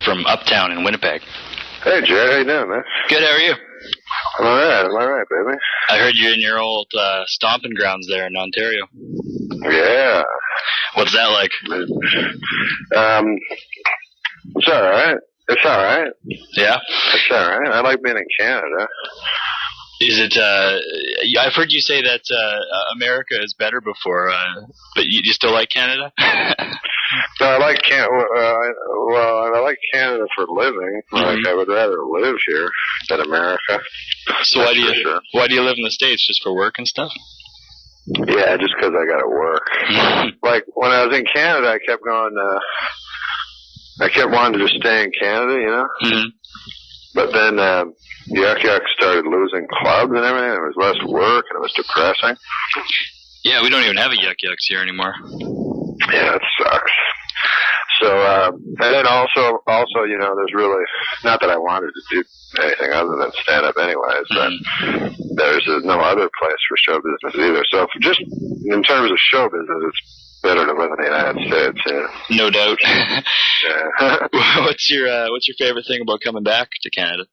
from Uptown in Winnipeg. Hey, Jay, how you doing, man? Good, how are you? I'm all right, baby. I heard you're in your old stomping grounds there in Ontario. Yeah. What's that like? It's all right. It's all right. Yeah? It's all right. I like being in Canada. Is it, I've heard you say that America is better before, but you still like Canada? No, I like I like Canada for living. Like, I would rather live here than America. So why do you live in the States? Just for work and stuff? Yeah, just because I got to work. Like, when I was in Canada, I kept wanting to just stay in Canada, you know? Mm-hmm. But then Yuck Yuck started losing clubs and everything. There was less work, and it was depressing. Yeah, we don't even have a Yuck Yucks here anymore. Yeah, it sucks. So, and then also, you know, there's really, not that I wanted to do anything other than stand up anyways, but there's no other place for show business either. So just in terms of show business, it's better to live in the United States. Yeah. No doubt. Yeah. What's your favorite thing about coming back to Canada?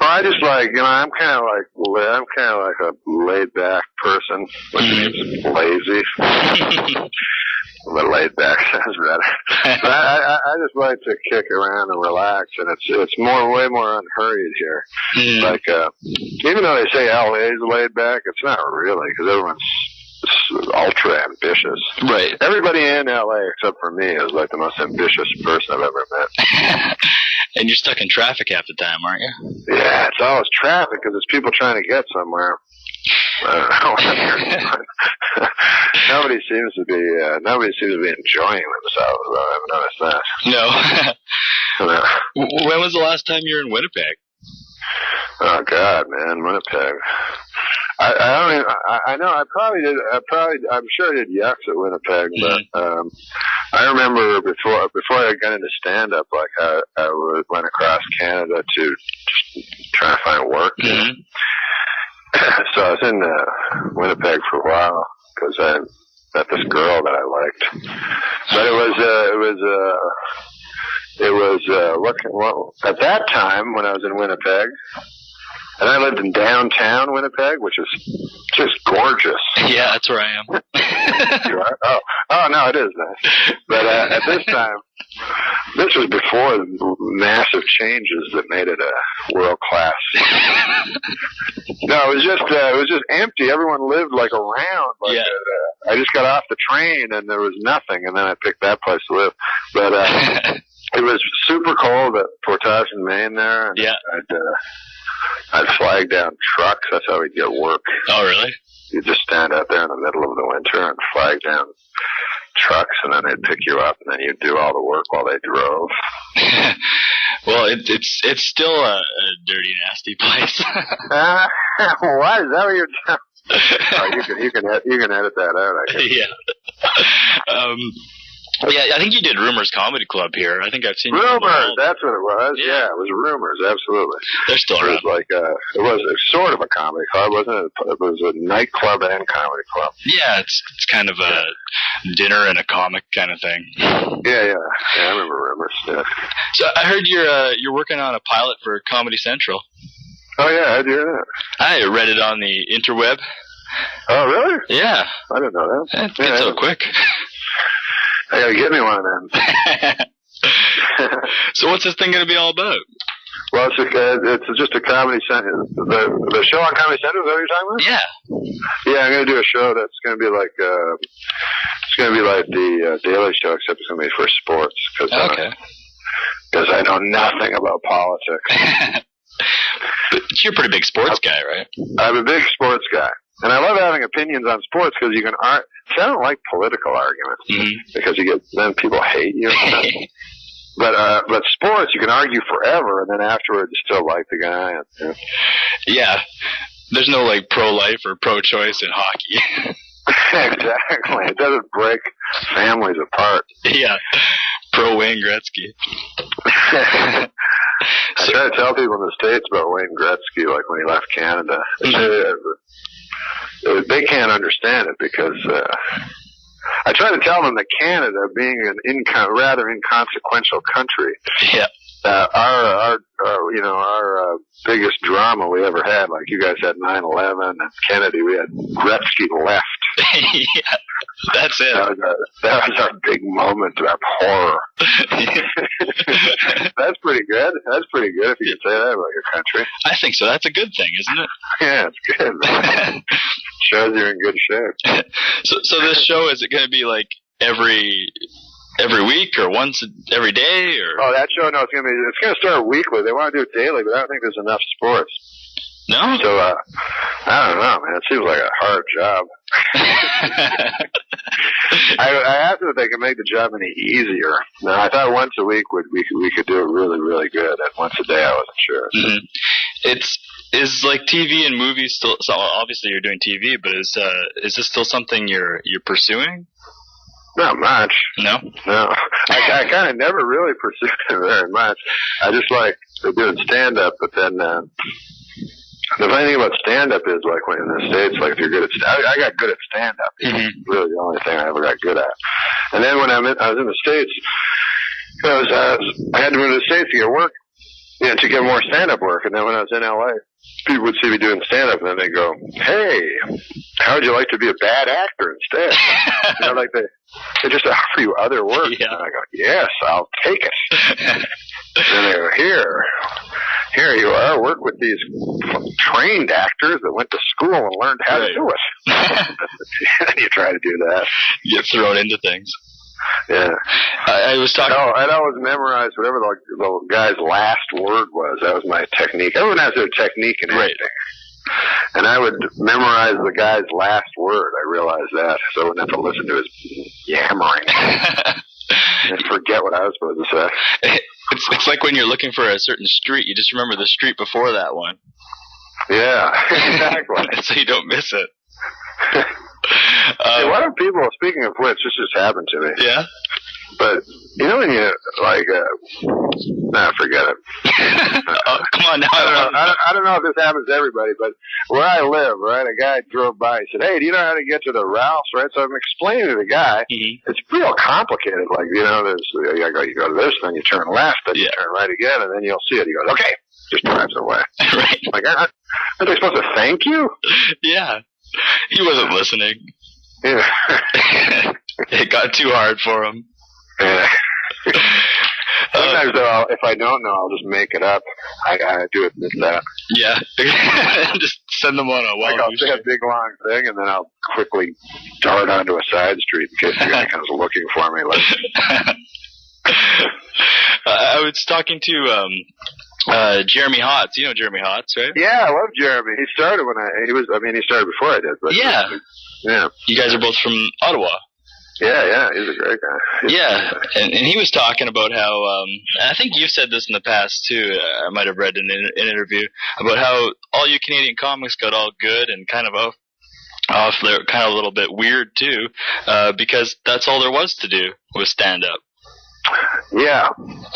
Well, I just like, you know, I'm kind of like a laid back person, which means lazy. But laid back sounds better. But I just like to kick around and relax, and it's way more unhurried here. Like, even though they say LA is laid back, it's not really, because everyone's ultra ambitious. Right. Everybody in LA except for me is like the most ambitious person I've ever met. And you're stuck in traffic half the time, aren't you? Yeah, it's always traffic because it's people trying to get somewhere. I don't know. Nobody seems to be enjoying themselves, though. I haven't noticed that. No. No. When was the last time you were in Winnipeg? Oh God, man, Winnipeg. I know I probably did. I'm sure I did Yucks at Winnipeg, but I remember before I got into stand up, like I went across Canada to just try to find work. Mm-hmm. So I was in Winnipeg for a while because I met this girl that I liked. But it was at that time when I was in Winnipeg, and I lived in downtown Winnipeg, which is just gorgeous. Yeah, that's where I am. You are? Oh, no, it is nice. But at this time, this was before the massive changes that made it a world class. No, it was just empty. Everyone lived like around. Like, yeah. I just got off the train and there was nothing, and then I picked that place to live. But it was super cold at Portage in Maine there. And yeah. I'd flag down trucks. That's how we'd get work. Oh, really? You'd just stand out there in the middle of the winter and flag down trucks, and then they'd pick you up, and then you'd do all the work while they drove. Well, it's still a dirty, nasty place. What? Is that what you're telling? Oh, you can edit that out, I guess. Yeah. Yeah, I think you did Rumors Comedy Club here. I think I've seen Rumors. That's what it was. Yeah, it was Rumors. Absolutely. They're still around. It was like it was sort of a comedy club, wasn't it? It was a nightclub and comedy club. Yeah, it's kind of a dinner and a comic kind of thing. Yeah, I remember Rumors. Yeah. So I heard you're working on a pilot for Comedy Central. Oh yeah, how'd you hear that? I read it on the interweb. Oh really? Yeah. I didn't know that. It's so quick. I gotta get me one of them. So what's this thing gonna be all about? Well, it's just a Comedy Center. The show on Comedy Center, is that what you're talking about? Yeah. Yeah, I'm gonna do a show that's gonna be like the Daily Show, except it's gonna be for sports. Because I know nothing about politics. But you're a pretty big sports guy, right? I'm a big sports guy. And I love having opinions on sports because you can I don't like political arguments because then people hate you. But sports, you can argue forever, and then afterwards you still like the guy. And, yeah. There's no like pro-life or pro-choice in hockey. Exactly. It doesn't break families apart. Yeah. Pro-Wayne Gretzky. I try to tell people in the States about Wayne Gretzky, like when he left Canada. They can't understand it because I try to tell them that Canada, being an rather inconsequential country, yeah. Our biggest drama we ever had, like you guys had 9/11 and Kennedy, we had Gretzky left. Yeah, that's it. That was our big moment of horror. That's pretty good. That's pretty good if you can say that about your country. I think so. That's a good thing, isn't it? Yeah, it's good, man. Shows you're in good shape. So this show, is it going to be like every week or once every day? Or that show? No, it's gonna start weekly. They want to do it daily, but I don't think there's enough sports. No? So, I don't know, man. It seems like a hard job. I asked them if they could make the job any easier. Now, I thought once a week we could do it really, really good, and once a day I wasn't sure. Mm-hmm. Is like TV and movies still? So obviously you're doing TV, but is this still something you're pursuing? Not much. No? No. I kind of never really pursued it very much. I just like doing stand-up, but then the funny thing about stand-up is, like, when in the States, like, if you're good at I got good at stand-up. Mm-hmm. Really the only thing I ever got good at. And then when I was in the States, I had to move to the States to get work, to get more stand-up work. And then when I was in L.A., people would see me doing stand-up, and then they go, "Hey, how would you like to be a bad actor instead?" Like they just offer you other work. Yeah. And I go, "Yes, I'll take it." And they go, Here you are, work with these trained actors that went to school and learned how to do it. And you try to do that. You get thrown into things. Yeah. I was talking... I'd always memorize whatever the guy's last word was. That was my technique. Everyone has their technique in acting. And I would memorize the guy's last word. I realized that, so I wouldn't have to listen to his yammering and forget what I was supposed to say. It's like when you're looking for a certain street, you just remember the street before that one. Yeah, exactly. So you don't miss it. Hey, why don't people, speaking of which, this just happened to me. Yeah? But, you know when you, like, forget it. Come on now. I don't know if this happens to everybody, but where I live, right, a guy drove by, he said, "Hey, do you know how to get to the Ralph's?" Right? So I'm explaining to the guy, It's real complicated. Like, you know, you go to this, then you turn left, then you turn right again, and then you'll see it. He goes, "Okay," just drives away. Right. Like, aren't they supposed to thank you? Yeah. He wasn't listening. Yeah. It got too hard for him. Yeah. Sometimes, though, if I don't know, I'll just make it up. I do admit that. Yeah. Just send them on a wild I'll say a big, long thing, and then I'll quickly dart onto a side street in case the guy comes looking for me. I was talking to Jeremy Hotz. You know Jeremy Hotz, right? Yeah, I love Jeremy. He started he started before I did. But yeah. Yeah. You guys are both from Ottawa. Yeah, he's a great guy. Yeah, and he was talking about how, I think you've said this in the past too, I might have read in an interview, about how all you Canadian comics got all good and kind of off they're kind of a little bit weird too, because that's all there was to do was stand up. Yeah,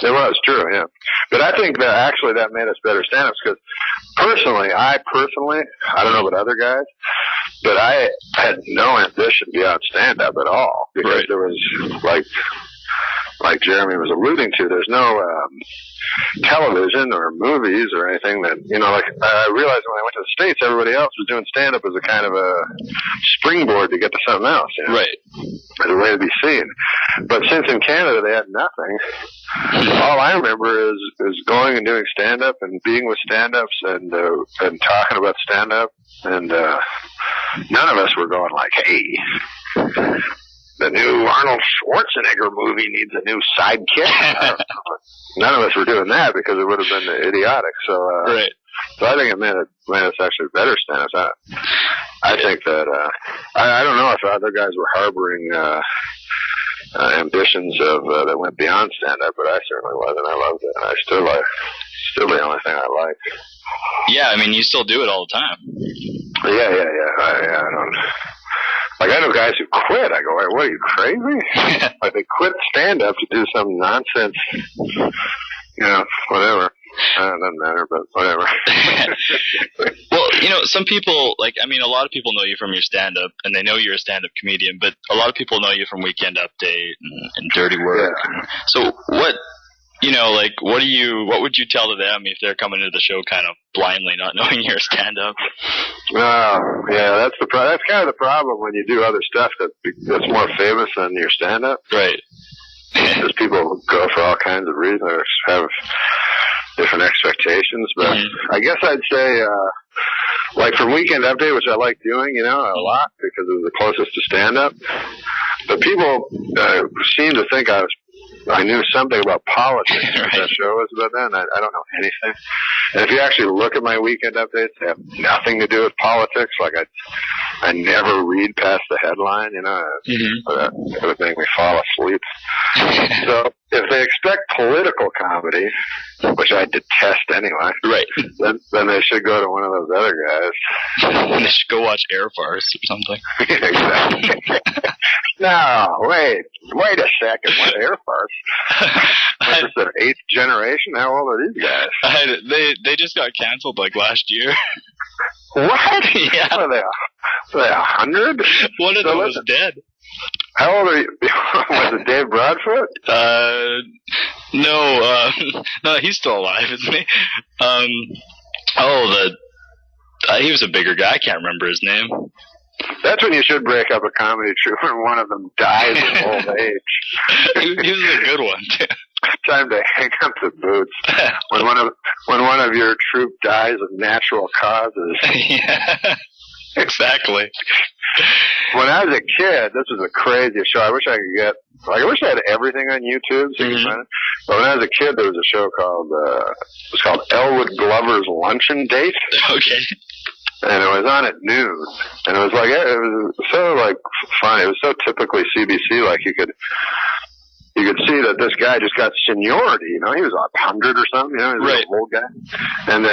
it was true, yeah. But I think that actually that made us better stand-ups because I personally, I don't know about other guys, but I had no ambition beyond stand-up at all because there was, like Jeremy was alluding to, there's no television or movies or anything that, like I realized when I went to the States, everybody else was doing stand-up as a kind of a springboard to get to something else, Right. As a way to be seen. But since in Canada they had nothing, all I remember is going and doing stand-up and being with stand-ups and talking about stand-up, and none of us were going like, "Hey, the new Arnold Schwarzenegger movie needs a new sidekick." None of us were doing that because it would have been idiotic. So, right. So I think it made us actually better stand-ups. I think that I don't know if other guys were harboring ambitions that went beyond stand-up, but I certainly was, and I loved it. And I still the only thing I like. Yeah, I mean, you still do it all the time. Yeah. I don't. Like, I know guys who quit. I go, "Wait, what, are you crazy?" Like, they quit stand-up to do some nonsense, whatever. Doesn't matter, but whatever. Well, some people, a lot of people know you from your stand-up, and they know you're a stand-up comedian, but a lot of people know you from Weekend Update and Dirty Work. Yeah. So what would you tell to them if they're coming to the show kind of blindly, not knowing you're a stand-up? Yeah, that's kind of the problem when you do other stuff that's more famous than your stand-up. Right. Because people go for all kinds of reasons, or have different expectations. But I guess I'd say, from Weekend Update, which I like doing, a lot because it was the closest to stand-up. But people seem to think I knew something about politics. Right. That show was about that, and I don't know anything. And if you actually look at my Weekend Updates, they have nothing to do with politics. I never read past the headline, That would make me fall asleep. So if they expect political comedy, which I detest anyway, right? Then they should go to one of those other guys. They should go watch Air Farce or something. Exactly. No, wait a second. What Air Farce? Is this their 8th generation? How old are these guys? They just got canceled last year. What? Yeah. Are they 100? One of them was dead. How old are you? Was it Dave Broadfoot? No, he's still alive, isn't he? He was a bigger guy. I can't remember his name. That's when you should break up a comedy troupe when one of them dies of old age. He was a good one, too. Time to hang up the boots. When one of your troupe dies of natural causes. Yeah, exactly. When I was a kid, this was a crazy show. I wish I could get. I wish I had everything on YouTube so you could find it. But when I was a kid, there was a show called Elwood Glover's Luncheon Date. Okay. And it was on at noon, and it was so fun. It was so typically CBC. You could see that this guy just got seniority. He was 100 or something. He was right. An old guy, and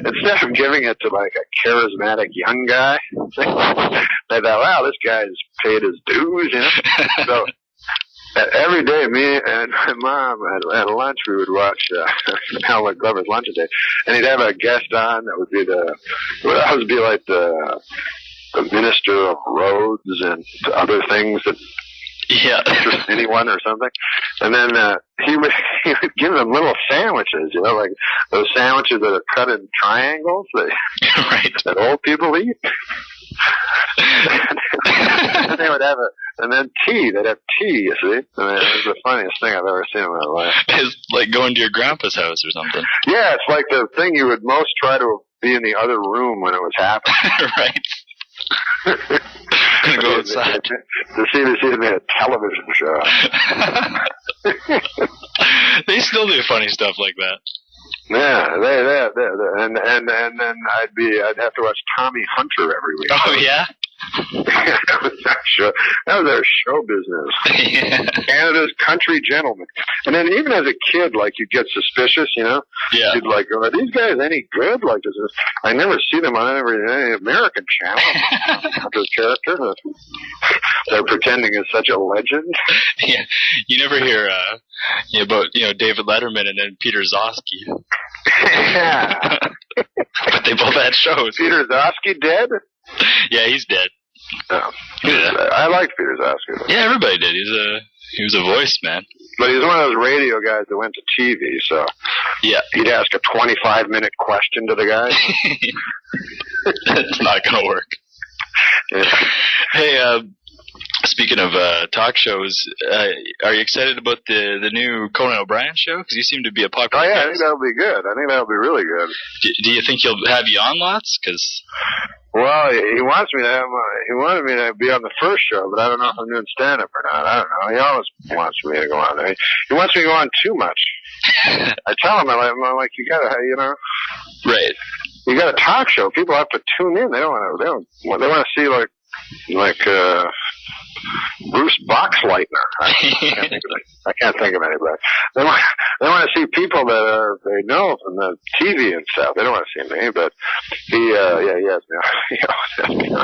instead of giving it to a charismatic young guy, they thought, wow, this guy's paid his dues. So. Every day, me and my mom at lunch, we would watch Elwood Glover's Lunch Day, and he'd have a guest on that would be the Minister of Roads and other things that interest anyone or something. And then he would give them little sandwiches, those sandwiches that are cut in triangles that old people eat. And they would have and then tea. They'd have tea, you see. It was the funniest thing I've ever seen in my life. It's like going to your grandpa's house or something. Yeah, it's like the thing you would most try to be in the other room when it was happening. Right. Gonna go outside. The CBC made a television show. They still do funny stuff like that. Yeah, they and then I'd have to watch Tommy Hunter every week. Oh yeah. That was our show business. Yeah. Canada's country gentleman. And then even as a kid, you'd get suspicious, Yeah. You'd go, are these guys any good? I never see them on any American channel. Hunter's character. They're pretending it's such a legend. Yeah. You never hear about David Letterman and then Peter Zosky. Yeah. But they both had shows. Peter Zosky dead? Yeah, he's dead. Oh. Yeah. I liked Peter Zosky. Yeah, everybody did. He was a voice, man. But he's one of those radio guys that went to TV, so yeah, he'd ask a 25-minute question to the guy. It's not going to work. Yeah. Hey, speaking of talk shows, are you excited about the new Conan O'Brien show? Because you seem to be a popular guest. I think that'll be good. I think that'll be really good. Do you think he'll have you on lots? Well, he wants me to he wanted me to be on the first show, but I don't know if I'm doing stand-up or not. I don't know. He always wants me to go on there. He wants me to go on too much. I tell him, I'm like, you gotta, right. You got a talk show. People have to tune in. They want to see Bruce Boxleitner. I can't think of anybody. They want to see people that they know from the TV and stuff. They don't want to see me, but he has me.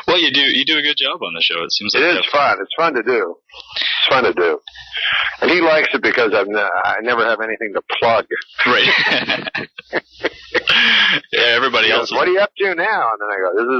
Well, you do a good job on the show. It seems like it is fun. It's fun to do. fun to do. And he likes it because I never have anything to plug. Right. Yeah, everybody else. What are you up to now? And then I go, this is